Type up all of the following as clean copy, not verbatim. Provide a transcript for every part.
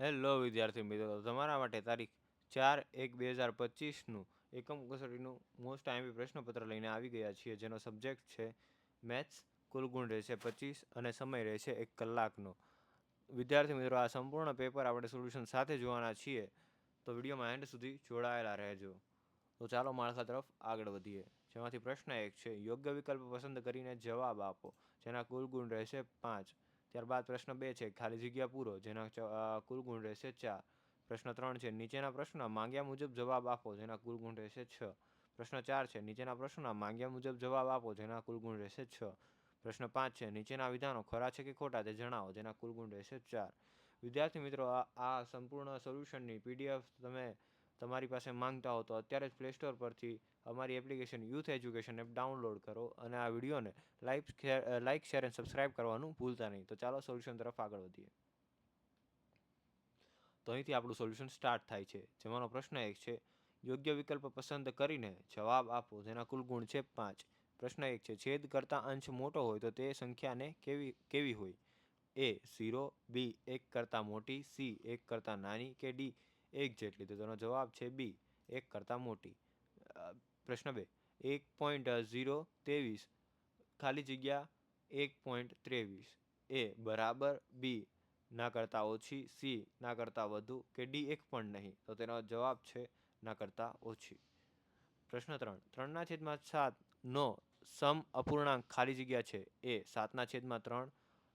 Hello વિદ્યાર્થી મિત્રો, તમારા માટે તારીખ 4/1/2025નું એકમ કસોટીનું મોસ્ટ આઈએમપી પ્રશ્નપત્ર લઈને આવી ગયા છીએ, જેનો સબ્જેક્ટ છે મેથ્સ. કુલ ગુણ રહેશે 25 અને સમય રહેશે 1 કલાકનો. વિદ્યાર્થી મિત્રો, આ સંપૂર્ણ પેપર આપણે સોલ્યુશન સાથે જોવાના છીએ, તો વિડીયોમાં એન્ડ સુધી જોડાયેલા રહેજો. તો ચાલો માળખા તરફ આગળ વધીએ, જેમાંથી પ્રશ્ન 1 છે યોગ્ય વિકલ્પ પસંદ કરીને જવાબ આપો, જેના કુલ ગુણ રહેશે 5. ત્યારબાદ પ્રશ્ન 2 છે ખાલી જગ્યા પૂરો, જેના કુલ ગુણ રહેશે 4. પ્રશ્ન 3 છે નીચેના પ્રશ્નના માંગ્યા મુજબ જવાબ આપો, જેના કુલ ગુણ રહેશે 6. પ્રશ્ન 4 છે નીચેના પ્રશ્નના માંગ્યા મુજબ જવાબ આપો, જેના કુલ ગુણ રહેશે 6. પ્રશ્ન 5 છે નીચેના વિધાનો ખરા છે કે ખોટા તે જણાવો, જેના કુલ ગુણ રહેશે 4. વિદ્યાર્થી મિત્રો, આ સંપૂર્ણ સોલ્યુશનની પીડીએફ તમે તમારી પાસે માંગતા હો તો અત્યારે જ પ્લે સ્ટોર પરથી અમારી application youth education app download કરો અને આ વિડીયોને લાઇક શેર અને સબસ્ક્રાઇબ કરવાનું ભૂલતા નહીં. તો ચાલો સોલ્યુશન તરફ આગળ વધીએ. તો અહીંથી આપણું સોલ્યુશન સ્ટાર્ટ થાય છે, જેમાંનો પ્રશ્ન 1 છે યોગ્ય વિકલ્પ પસંદ કરીને જવાબ આપો, જેના કુલ ગુણ છે 5. પ્રશ્ન 1 છે છેદ કરતાં અંશ મોટો હોય તો તે સંખ્યાને કેવી હોય? A 0, B 1 કરતાં મોટી, C 1 કરતાં નાની કે D 1 જેટલી? તો તેનો જવાબ છે B 1 કરતાં મોટી. પ્રશ્ન 2 1.023 ખાલી જગ્યા 1.23 A બરાબર, B ના કરતાં ઓછી, C ના કરતાં વધુ કે D 1 પણ નહીં? તો તેનો જવાબ છે ના કરતાં ઓછી. પ્રશ્ન 3 3/7 નો સમ અપૂર્ણાંક ખાલી જગ્યા છે A 7/3,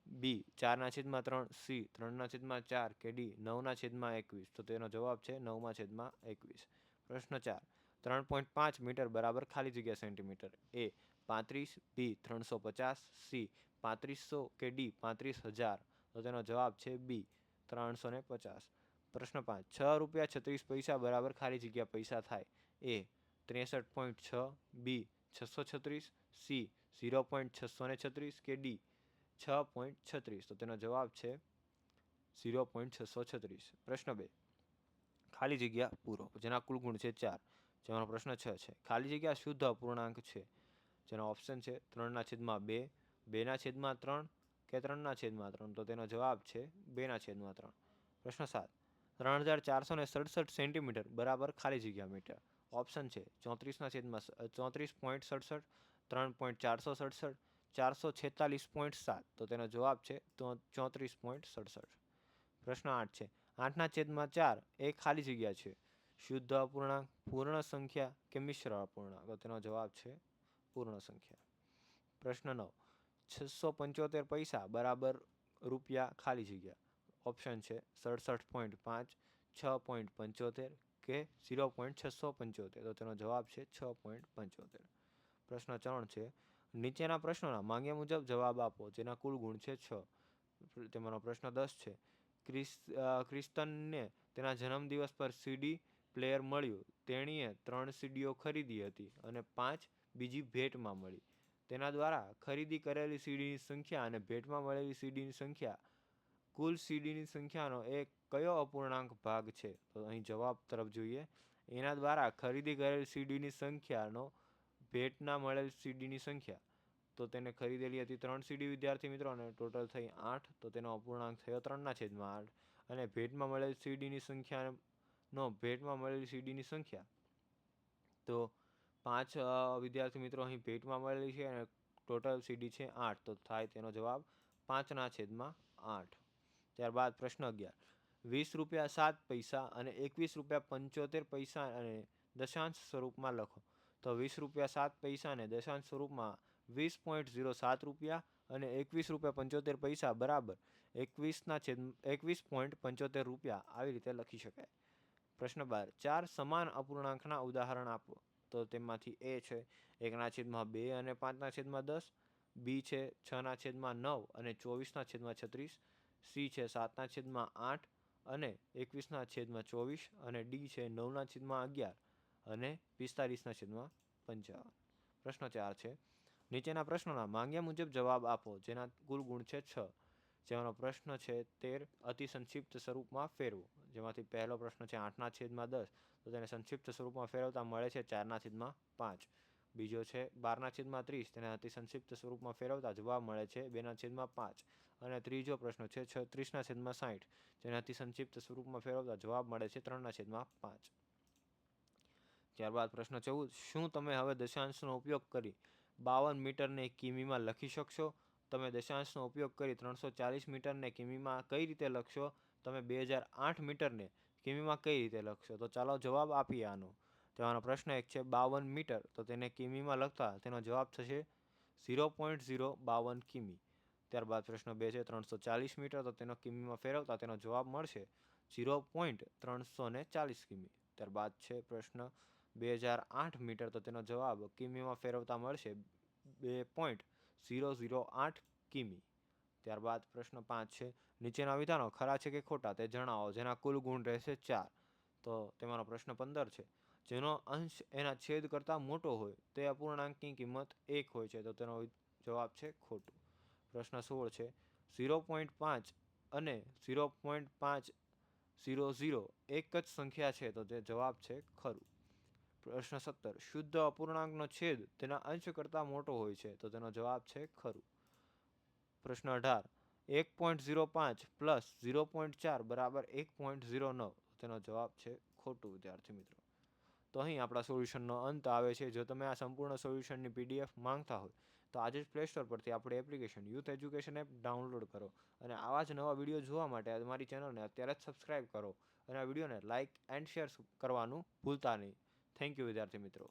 B 4/3, C 3/4 કે D 9/21? તો તેનો જવાબ છે 9/21. પ્રશ્ન 4 3.5 મીટર બરાબર ખાલી જગ્યા સેન્ટીમીટર. A 35, B 350, C 3500 કે D 35,000? તો તેનો જવાબ છે B 350. પ્રશ્ન 5 ₹6.36 બરાબર ખાલી જગ્યા પૈસા થાય. A 63.6, B 636, C 0.636 કે D 6.36? તો તેનો જવાબ છે 0.636. પ્રશ્ન 2 ખાલી જગ્યા પૂરો, જેના કુલ ગુણ છે 4. જેનો પ્રશ્ન 6 છે ખાલી જગ્યા શુદ્ધ અપૂર્ણાંક છે, જેનો ઓપ્શન છે 3/2, 2/3 કે 3/3? તો તેનો જવાબ છે 2/3. પ્રશ્ન 7 3467 સેન્ટીમીટર બરાબર ખાલી જગ્યા મીટર. ઓપ્શન છે 34.67, 3.467, 446.7? તો તેનો જવાબ છે 34.67. પ્રશ્ન 8 છે 8/4 એ ખાલી જગ્યા છે શુદ્ધ અપૂર્ણાંક, પૂર્ણ સંખ્યા કે મિશ્ર અપૂર્ણાંક? તો તેનો જવાબ છે પૂર્ણ સંખ્યા. પ્રશ્ન 9 675 બરાબર રૂપિયા ખાલી જગ્યા. ઓપ્શન છે 67.5, 6.75 કે 0.675? તો તેનો જવાબ છે 6.75. પ્રશ્ન 3 છે નીચેના પ્રશ્નોના માંગ્યા મુજબ જવાબ આપો, જેના કુલ ગુણ છે 6. તેમાંનો પ્રશ્ન 10 છે ક્રિસ્તનને તેના જન્મદિવસ પર સીડી પ્લેયર મળ્યું. તેણીએ 3 સીડીઓ ખરીદી હતી અને 5 બીજી ભેટમાં મળી. તેના દ્વારા ખરીદી કરેલી સીડીની સંખ્યા અને ભેટમાં મળેલી સીડીની સંખ્યા કુલ સીડીની સંખ્યાનો એક કયો અપૂર્ણાંક ભાગ છે? તો અહીં જવાબ તરફ જોઈએ. એના દ્વારા ખરીદી કરેલી સીડીની સંખ્યાનો ભેટના મળેલ સીડીની સંખ્યા, તો તેને ખરીદેલી હતી 3 સીડી વિદ્યાર્થી મિત્રો, અને ટોટલ થઈ 8. તો તેનો અપૂર્ણાંક થયો 3/8. અને ભેટમાં મળેલ સીડીની સંખ્યાનો ભેટમાં મળેલી સીડીની સંખ્યા, તો 5 વિદ્યાર્થી મિત્રો અહીં ભેટમાં મળેલી છે અને ટોટલ સીડી છે 8. તો થાય તેનો જવાબ 5/8. ત્યારબાદ પ્રશ્ન 11 ₹20.07 અને ₹21.75 અને દશાંશ સ્વરૂપમાં લખો. તો ₹20.07 અને દશાંશ સ્વરૂપમાં 20.07 રૂપિયા અને ₹21.75 બરાબર 21.75 રૂપિયા આવી રીતે લખી શકાય. પ્રશ્ન 12 4 સમાન અપૂર્ણાંકના ઉદાહરણ આપો. તો તેમાંથી A છે 1/2 અને 5/10, B છે 6/9 અને 24/36, C છે 7/8 અને 21/24 અને D છે 9/11 અને 45/55. પ્રશ્ન 4 છે નીચેના પ્રશ્નોના માંગ્યા મુજબ જવાબ આપો, જેના કુલ ગુણ છે 6. જેનો પ્રશ્ન છે 13 અતિ સંક્ષિપ્ત સ્વરૂપમાં ફેરવો. જેમાંથી પહેલો પ્રશ્ન છે 8/10, તો તેને સંક્ષિપ્ત સ્વરૂપમાં ફેરવતા મળે છે 4/5. બીજો છે 12/30, તેને અતિ સંક્ષિપ્ત સ્વરૂપમાં ફેરવતા જવાબ મળે છે 2/5. અને ત્રીજો પ્રશ્ન છે 36/60, જેને અતિ સંક્ષિપ્ત સ્વરૂપમાં ફેરવતા જવાબ મળે છે 3/5. ત્યારબાદ પ્રશ્ન 14, શું તમે હવે દશાંશનો ઉપયોગ કરી 52 મીટરને કિમીમાં લખી શકશો? તમે દશાંશનો ઉપયોગ કરી 340 મીટરને કિમીમાં કઈ રીતે લખશો? તમે 2008 મીટરને કિમીમાં કઈ રીતે લખશો? તો ચાલો જવાબ આપીએ આનો. તેમાંનો પ્રશ્ન 1 છે 52 મીટર, તો તેને કિમીમાં લખતા તેનો જવાબ થશે 0.052 કિમી. ત્યારબાદ પ્રશ્ન 2 છે 340 મીટર, તો તેનો કિમીમાં ફેરવતા તેનો જવાબ મળશે 0.340 કિમી. ત્યારબાદ છે પ્રશ્ન 2008 મીટર, તો તેનો જવાબ કિમીમાં ફેરવતા મળશે 2.008 કિમી. ત્યારબાદ પ્રશ્ન 5 છે નીચેના વિધાનો ખરા છે કે ખોટા તે જણાવો, જેના કુલ ગુણ રહેશે 4. તો તેમાંનો પ્રશ્ન 15 છે જેનો અંશ એના છેદ કરતાં મોટો હોય તે અપૂર્ણાંકની કિંમત 1 હોય છે, તો તેનો જવાબ છે ખોટું. પ્રશ્ન 16 છે 0.5 અને 0.500 એક જ સંખ્યા છે, તો તે જવાબ છે ખરું. પ્રશ્ન 17, શુદ્ધ અપૂર્ણાંકનો છેદ તેના અંશ કરતાં મોટો હોય છે, તો તેનો જવાબ છે ખરું. પ્રશ્ન 18, 1.05 પ્લસ 0.4 બરાબર 1.09, તેનો જવાબ છે ખોટું. વિદ્યાર્થી મિત્રો, તો અહીં આપણા સોલ્યુશનનો અંત આવે છે. જો તમે આ સંપૂર્ણ સોલ્યુશનની PDF માંગતા હોય તો આજે જ પ્લે સ્ટોર પરથી આપણી application youth education app download કરો અને આવા જ નવા વિડીયો જોવા માટે અમારી ચેનલને અત્યારે જ સબસ્ક્રાઈબ કરો અને આ વિડીયોને લાઇક એન્ડ શેર કરવાનું ભૂલતા નહીં. થેન્ક યુ વિદ્યાર્થી મિત્રો.